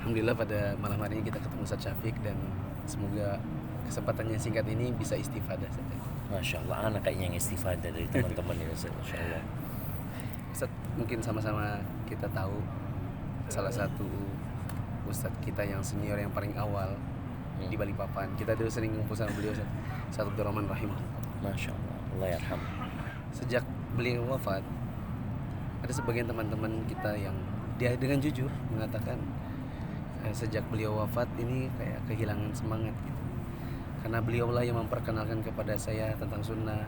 Alhamdulillah pada malam hari ini kita ketemu Ustaz Syafiq dan semoga kesempatannya singkat ini bisa istifadah saja. Masya Allah, anak kayaknya yang istifadah dari teman-teman ini Ustaz. Masya Allah. Ustaz, mungkin sama-sama kita tahu salah satu Ustadz kita yang senior yang paling awal di Balikpapan. Kita dulu sering ngumpul sama beliau, Ustadz Abdurrahman rahimahullah. Masya Allah, Allah yarham. Sejak beliau wafat, ada sebagian teman-teman kita yang dia dengan jujur mengatakan sejak beliau wafat ini kayak kehilangan semangat gitu. Karena beliau lah yang memperkenalkan kepada saya tentang sunnah.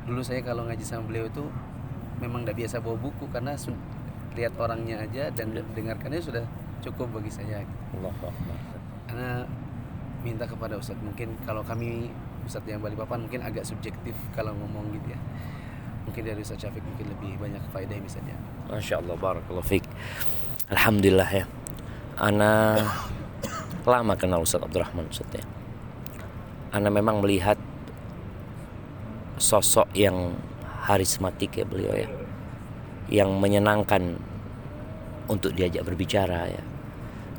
Dulu saya kalau ngaji sama beliau itu memang tidak biasa bawa buku karena lihat orangnya aja dan dengarkannya sudah cukup bagi saya. Allahu Akbar. Karena minta kepada Ustadz, mungkin kalau kami Ustadz yang Balikpapan mungkin agak subjektif kalau ngomong gitu ya. Mungkin dari Ustadz Syafiq mungkin lebih banyak faedah misalnya. Masya Allah, barakallahu fiik. Alhamdulillah ya. Ana lama kenal Ustadz Abdurrahman Ustadz ya. Ana memang melihat sosok yang harismatik ya beliau ya, yang menyenangkan untuk diajak berbicara ya.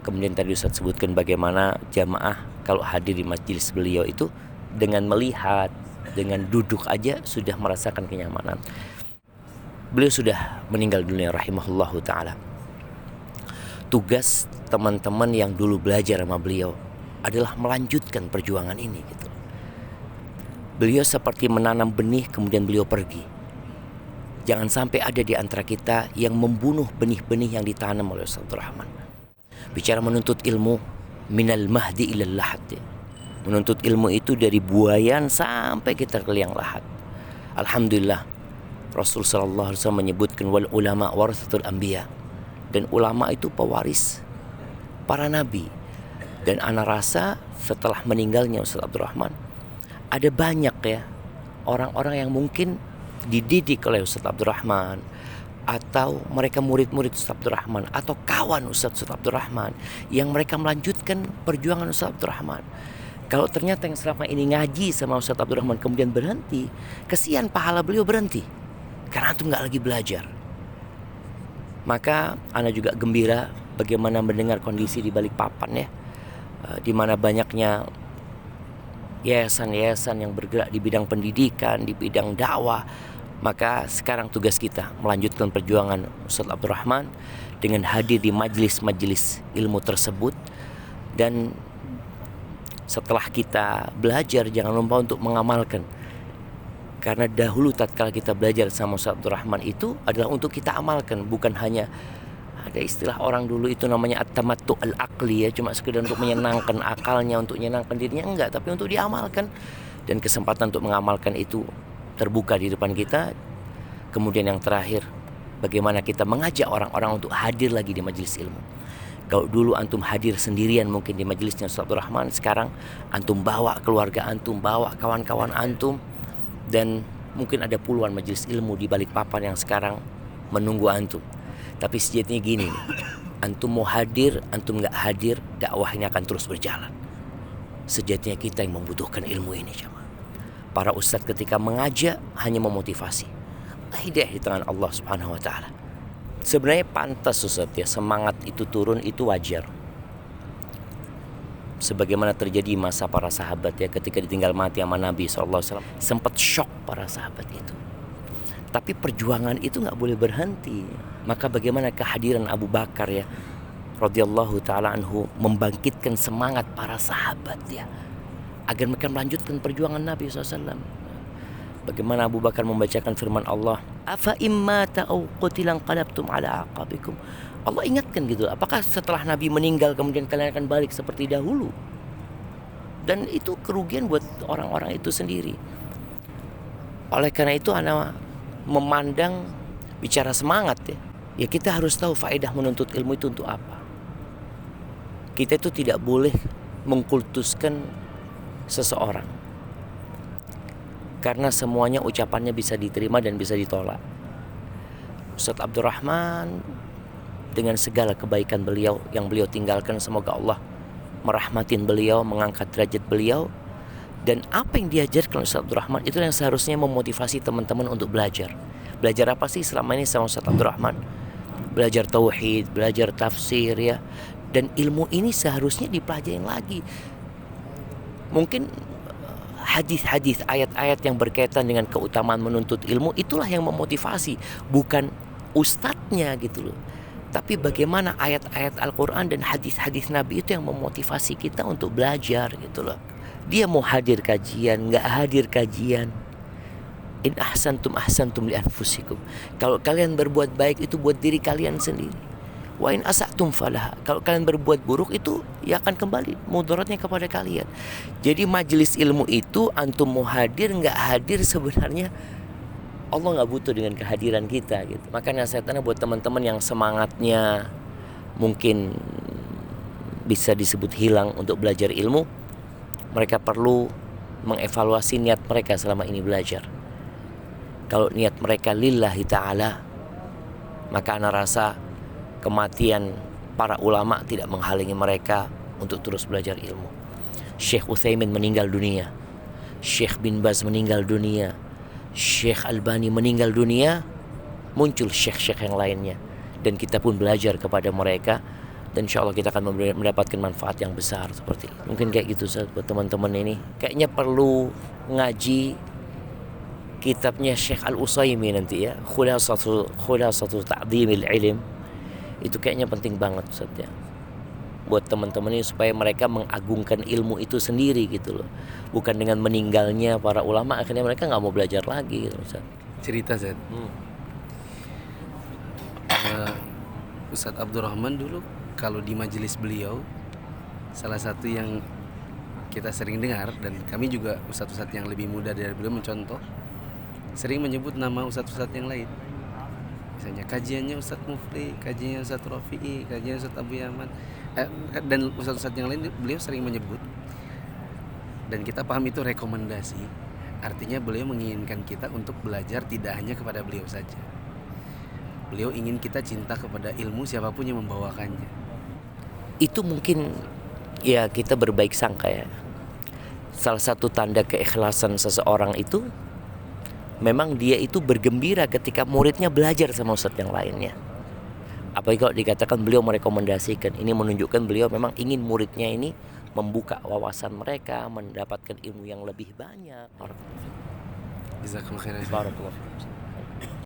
Kemudian tadi Ustadz sebutkan bagaimana jamaah kalau hadir di majelis beliau itu dengan melihat, dengan duduk aja sudah merasakan kenyamanan. Beliau sudah meninggal dunia rahimahullahu ta'ala. Tugas teman-teman yang dulu belajar sama beliau adalah melanjutkan perjuangan ini gitu. Beliau seperti menanam benih kemudian beliau pergi. Jangan sampai ada di antara kita yang membunuh benih-benih yang ditanam oleh Ustaz Abdurrahman. Bicara menuntut ilmu, minal mahdi ilal lahad. Menuntut ilmu itu dari buayan sampai kita ke liang lahat. Alhamdulillah, Rasul sallallahu alaihi wasallam menyebutkan wal ulama warathatul anbiya. Dan ulama itu pewaris para nabi. Dan ana rasa setelah meninggalnya Ustaz Abdurrahman, ada banyak ya orang-orang yang mungkin dididik oleh Ustaz Abdurrahman, atau mereka murid-murid Ustaz Abdurrahman, atau kawan Ustaz Abdurrahman yang mereka melanjutkan perjuangan Ustaz Abdurrahman. Kalau ternyata yang selama ini ngaji sama Ustaz Abdurrahman kemudian berhenti, kesian pahala beliau berhenti karena antum gak lagi belajar. Maka ana juga gembira bagaimana mendengar kondisi di Balikpapan ya, di mana banyaknya yayasan-yayasan yang bergerak di bidang pendidikan, di bidang dakwah. Maka sekarang tugas kita melanjutkan perjuangan Ustaz Abdurrahman dengan hadir di majelis-majelis ilmu tersebut. Dan setelah kita belajar, jangan lupa untuk mengamalkan. Karena dahulu tatkala kita belajar sama Ustaz Abdurrahman itu adalah untuk kita amalkan, bukan hanya ada istilah orang dulu itu namanya at-tamattu al-aqli ya, cuma sekedar untuk menyenangkan akalnya, untuk menyenangkan dirinya, enggak, tapi untuk diamalkan. Dan kesempatan untuk mengamalkan itu terbuka di depan kita. Kemudian yang terakhir, bagaimana kita mengajak orang-orang untuk hadir lagi di majelis ilmu. Kalau dulu antum hadir sendirian mungkin di majelisnya Ustaz Abdurrahman, sekarang antum bawa keluarga antum, bawa kawan-kawan antum, dan mungkin ada puluhan majelis ilmu di Balikpapan yang sekarang menunggu antum. Tapi sejatinya gini nih, antum mau hadir, antum gak hadir, dakwah ini akan terus berjalan. Sejatinya kita yang membutuhkan ilmu ini jemaah. Para ustadz ketika mengajak hanya memotivasi. Hidayah di tangan Allah subhanahu wa ta'ala. Sebenarnya pantas ustadz ya, semangat itu turun itu wajar. Sebagaimana terjadi masa para sahabat ya, ketika ditinggal mati sama Nabi SAW, sempat shock para sahabat itu. Tapi perjuangan itu gak boleh berhenti. Maka bagaimana kehadiran Abu Bakar ya radhiyallahu ta'ala anhu membangkitkan semangat para sahabat ya, agar mereka melanjutkan perjuangan Nabi SAW. Bagaimana Abu Bakar membacakan firman Allah, afa imma ta'u qutilan qalabtum ala aqabikum. Allah ingatkan gitu, apakah setelah Nabi meninggal kemudian kalian akan balik seperti dahulu? Dan itu kerugian buat orang-orang itu sendiri. Oleh karena itu ana memandang bicara semangat ya kita harus tahu faedah menuntut ilmu itu untuk apa. Kita itu tidak boleh mengkultuskan seseorang, karena semuanya ucapannya bisa diterima dan bisa ditolak. Ustaz Abdurrahman dengan segala kebaikan beliau yang beliau tinggalkan, semoga Allah merahmatin beliau, mengangkat derajat beliau. Dan apa yang diajarkan Ustaz Abdurrahman itu yang seharusnya memotivasi teman-teman untuk belajar. Belajar apa sih selama ini sama Ustaz Abdurrahman? Belajar tauhid, belajar tafsir ya, Dan ilmu ini seharusnya dipelajari lagi. Mungkin hadis-hadis, ayat-ayat yang berkaitan dengan keutamaan menuntut ilmu itulah yang memotivasi, bukan ustadznya gitu loh. Tapi bagaimana ayat-ayat Al-Quran dan hadis-hadis Nabi itu yang memotivasi kita untuk belajar gitu loh. Dia mau hadir kajian, nggak hadir kajian. In ahsantum ahsantum li anfusikum. Kalau kalian berbuat baik itu buat diri kalian sendiri. Wa in asatum falaha. Kalau kalian berbuat buruk itu ya akan kembali mudaratnya kepada kalian. Jadi majelis ilmu itu antum mau hadir nggak hadir sebenarnya Allah nggak butuh dengan kehadiran kita gitu. Makanya saya tanya buat teman-teman yang semangatnya mungkin bisa disebut hilang untuk belajar ilmu, mereka perlu mengevaluasi niat mereka selama ini belajar. Kalau niat mereka lillahi ta'ala, maka ana rasa kematian para ulama tidak menghalangi mereka untuk terus belajar ilmu. Syekh Utsaimin meninggal dunia, Syekh bin Baz meninggal dunia, Syekh Albani meninggal dunia, muncul syekh-syekh yang lainnya, dan kita pun belajar kepada mereka, dan insya Allah kita akan mendapatkan manfaat yang besar seperti ini. Mungkin kayak gitu Ustaz, buat teman-teman ini kayaknya perlu ngaji kitabnya Syekh Al-Utsaimin nanti ya, Khulasatu Ta'dhimil Ilm. Itu kayaknya penting banget Ustaz ya, buat teman-teman ini supaya mereka mengagungkan ilmu itu sendiri gitu loh. Bukan dengan meninggalnya para ulama akhirnya mereka nggak mau belajar lagi gitu Ustaz. Cerita Zed. Ustadz Abdurrahman dulu kalau di majelis beliau, salah satu yang kita sering dengar, dan kami juga ustadz-ustadz yang lebih muda dari beliau mencontoh, sering menyebut nama ustadz-ustadz yang lain. Misalnya kajiannya Ustadz Mufli, kajiannya Ustadz Rafi'i, kajiannya Ustadz Abu Yaman, dan ustadz-ustadz yang lain beliau sering menyebut. Dan kita paham itu rekomendasi. Artinya beliau menginginkan kita untuk belajar tidak hanya kepada beliau saja. Beliau ingin kita cinta kepada ilmu siapapun yang membawakannya. Itu mungkin ya kita berbaik sangka ya. Salah satu tanda keikhlasan seseorang itu memang dia itu bergembira ketika muridnya belajar sama ustadz yang lainnya. Apalagi kalau dikatakan beliau merekomendasikan, ini menunjukkan beliau memang ingin muridnya ini membuka wawasan mereka, mendapatkan ilmu yang lebih banyak. Jazakallahu khairan. Barakallahu.